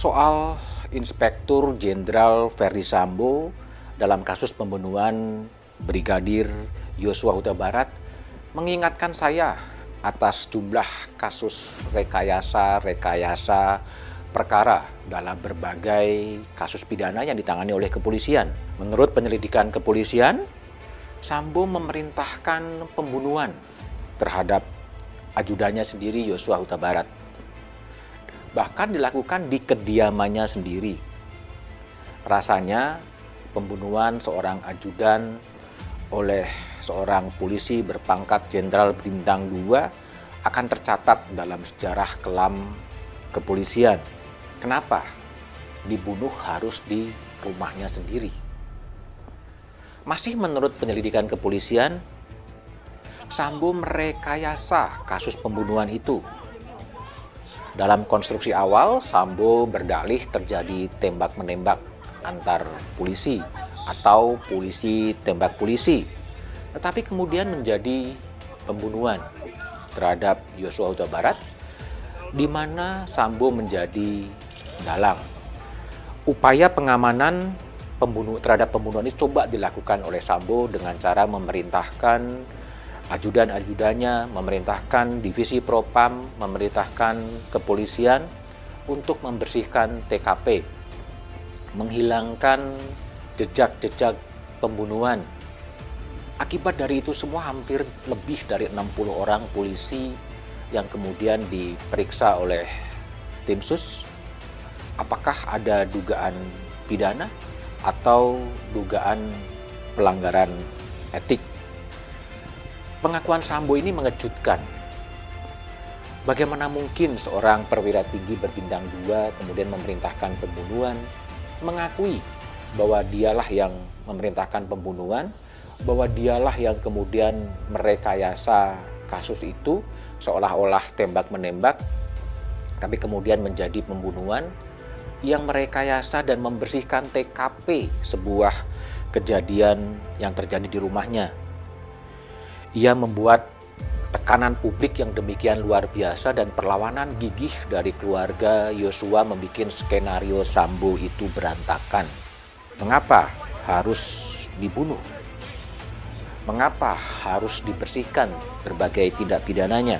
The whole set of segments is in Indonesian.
soal Inspektur Jenderal Verdi Sambo dalam kasus pembunuhan Brigadir Yosua Huta Barat mengingatkan saya atas jumlah kasus rekayasa perkara dalam berbagai kasus pidana yang ditangani oleh kepolisian. Menurut penyelidikan kepolisian, Sambo memerintahkan pembunuhan terhadap ajudannya sendiri Yosua Huta Barat. Bahkan dilakukan di kediamannya sendiri. Rasanya pembunuhan seorang ajudan oleh seorang polisi berpangkat Jenderal Bintang 2 akan tercatat dalam sejarah kelam kepolisian. Kenapa? Dibunuh harus di rumahnya sendiri. Masih menurut penyelidikan kepolisian, Sambo merekayasa kasus pembunuhan itu. Dalam konstruksi awal, Sambo berdalih terjadi tembak-menembak antar polisi atau polisi tembak polisi. Tetapi kemudian menjadi pembunuhan terhadap Yosua Huta Barat, di mana Sambo menjadi dalang. Upaya pengamanan terhadap pembunuhan ini coba dilakukan oleh Sambo dengan cara memerintahkan ajudan-ajudannya, memerintahkan divisi propam, memerintahkan kepolisian untuk membersihkan TKP, menghilangkan jejak-jejak pembunuhan. Akibat dari itu semua hampir lebih dari 60 orang polisi yang kemudian diperiksa oleh tim sus. Apakah ada dugaan pidana atau dugaan pelanggaran etik? Pengakuan Sambo ini mengejutkan. Bagaimana mungkin seorang perwira tinggi berbintang 2 kemudian memerintahkan pembunuhan, mengakui bahwa dialah yang memerintahkan pembunuhan, bahwa dialah yang kemudian merekayasa kasus itu seolah-olah tembak-menembak, tapi kemudian menjadi pembunuhan yang merekayasa dan membersihkan TKP sebuah kejadian yang terjadi di rumahnya. Ia membuat tekanan publik yang demikian luar biasa dan perlawanan gigih dari keluarga Yosua membuat skenario Sambo itu berantakan. Mengapa harus dibunuh? Mengapa harus dibersihkan berbagai tindak pidananya?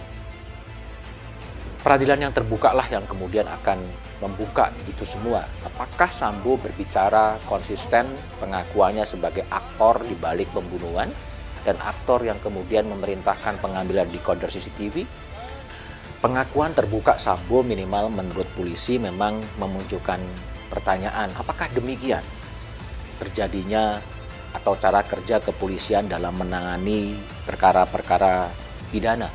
Peradilan yang terbuka lah yang kemudian akan membuka itu semua. Apakah Sambo berbicara konsisten pengakuannya sebagai aktor di balik pembunuhan dan aktor yang kemudian memerintahkan pengambilan decoder CCTV? Pengakuan terbuka Sambo minimal menurut polisi memang memunculkan pertanyaan, apakah demikian terjadinya atau cara kerja kepolisian dalam menangani perkara-perkara pidana?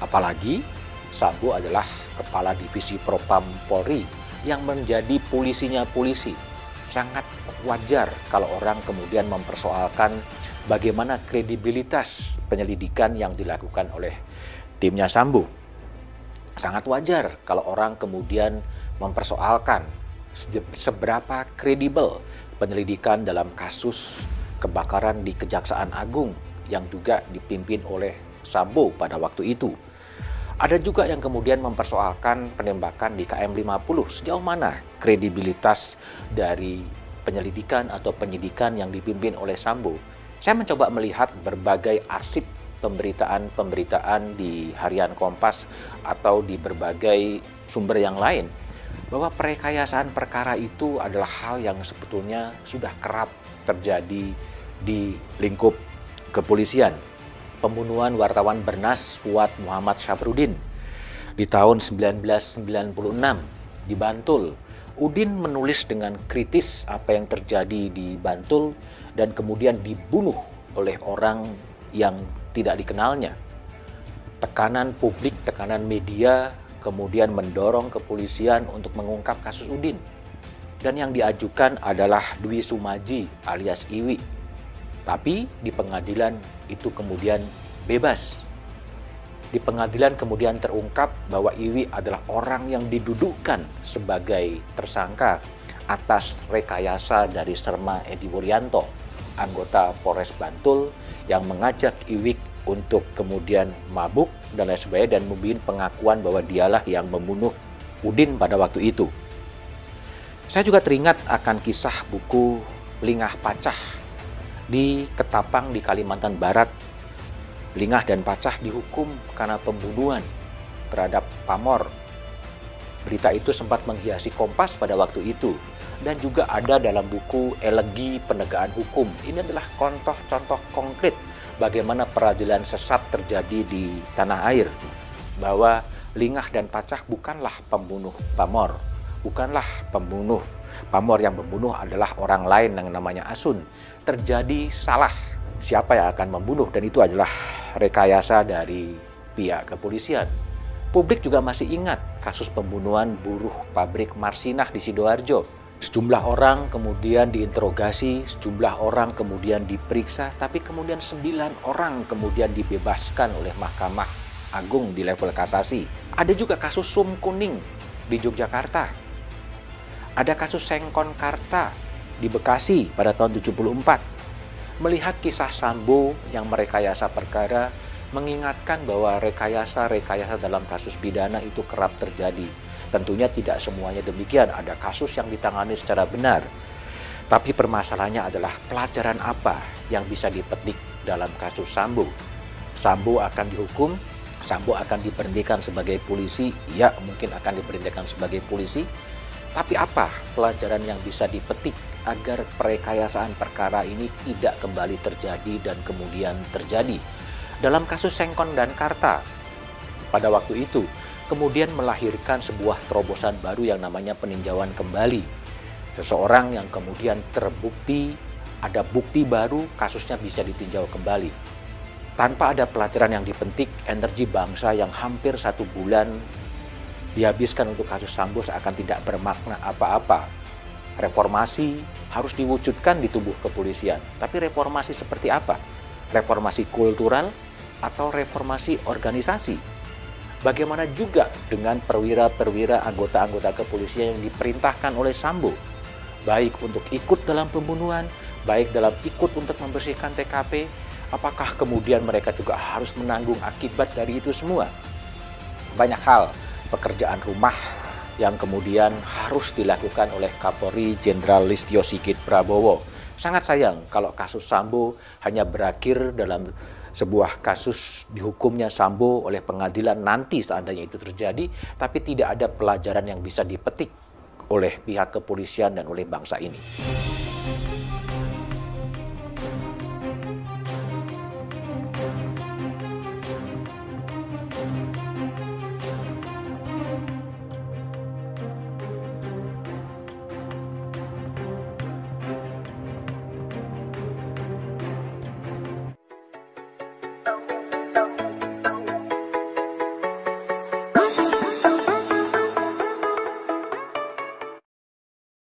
Apalagi Sambo adalah kepala divisi propam Polri yang menjadi polisinya polisi. Sangat wajar kalau orang kemudian mempersoalkan bagaimana kredibilitas penyelidikan yang dilakukan oleh timnya Sambo. Sangat wajar kalau orang kemudian mempersoalkan seberapa kredibel penyelidikan dalam kasus kebakaran di Kejaksaan Agung yang juga dipimpin oleh Sambo pada waktu itu. Ada juga yang kemudian mempersoalkan penembakan di KM 50. Sejauh mana kredibilitas dari penyelidikan atau penyidikan yang dipimpin oleh Sambo? Saya mencoba melihat berbagai arsip pemberitaan-pemberitaan di Harian Kompas atau di berbagai sumber yang lain, bahwa perekayasaan perkara itu adalah hal yang sebetulnya sudah kerap terjadi di lingkup kepolisian. Pembunuhan wartawan Bernas Fuad Muhammad Syafruddin di tahun 1996 di Bantul. Udin menulis dengan kritis apa yang terjadi di Bantul dan kemudian dibunuh oleh orang yang tidak dikenalnya. Tekanan publik, tekanan media kemudian mendorong kepolisian untuk mengungkap kasus Udin. Dan yang diajukan adalah Dwi Sumaji alias Iwi. Tapi di pengadilan itu kemudian bebas. Di pengadilan kemudian terungkap bahwa Iwi adalah orang yang didudukkan sebagai tersangka atas rekayasa dari Serma Edi Wuryanto, anggota Polres Bantul yang mengajak Iwi untuk kemudian mabuk dan lain sebagainya dan membuat pengakuan bahwa dialah yang membunuh Udin pada waktu itu. Saya juga teringat akan kisah buku Lingah Pacah di Ketapang di Kalimantan Barat. Lingah dan Pacah dihukum karena pembunuhan terhadap pamor. Berita itu sempat menghiasi Kompas pada waktu itu, dan juga ada dalam buku Elegi Penegakan Hukum. Ini adalah contoh-contoh konkret bagaimana peradilan sesat terjadi di tanah air, bahwa Lingah dan Pacah bukanlah pembunuh pamor, bukanlah pembunuh pamor. Yang membunuh adalah orang lain yang namanya Asun. Terjadi salah siapa yang akan membunuh, dan itu adalah rekayasa dari pihak kepolisian. Publik juga masih ingat kasus pembunuhan buruh pabrik Marsinah di Sidoarjo. Sejumlah orang kemudian diinterogasi, sejumlah orang kemudian diperiksa, tapi kemudian 9 orang kemudian dibebaskan oleh Mahkamah Agung di level kasasi. Ada juga kasus Sum Kuning di Yogyakarta. Ada kasus Sengkon Karta di Bekasi pada tahun 74. Melihat kisah Sambo yang merekayasa perkara, mengingatkan bahwa rekayasa-rekayasa dalam kasus pidana itu kerap terjadi. Tentunya tidak semuanya demikian, ada kasus yang ditangani secara benar. Tapi permasalahannya adalah pelajaran apa yang bisa dipetik dalam kasus Sambo. Sambo akan dihukum, Sambo akan diberhentikan sebagai polisi, ya mungkin akan diberhentikan sebagai polisi. Tapi apa pelajaran yang bisa dipetik agar perekayasaan perkara ini tidak kembali terjadi dan kemudian terjadi? Dalam kasus Sengkon dan Karta, pada waktu itu, kemudian melahirkan sebuah terobosan baru yang namanya peninjauan kembali. Seseorang yang kemudian terbukti, ada bukti baru, kasusnya bisa ditinjau kembali. Tanpa ada pelajaran yang dipetik, energi bangsa yang hampir 1 bulan dihabiskan untuk kasus Sambo seakan tidak bermakna apa-apa. Reformasi harus diwujudkan di tubuh kepolisian. Tapi reformasi seperti apa? Reformasi kultural atau reformasi organisasi? Bagaimana juga dengan perwira-perwira anggota-anggota kepolisian yang diperintahkan oleh Sambo, baik untuk ikut dalam pembunuhan, baik dalam ikut untuk membersihkan TKP, apakah kemudian mereka juga harus menanggung akibat dari itu semua? Banyak hal pekerjaan rumah yang kemudian harus dilakukan oleh Kapolri Jenderal Listio Sigit Prabowo. Sangat sayang kalau kasus Sambo hanya berakhir dalam sebuah kasus dihukumnya Sambo oleh pengadilan nanti seandainya itu terjadi, tapi tidak ada pelajaran yang bisa dipetik oleh pihak kepolisian dan oleh bangsa ini.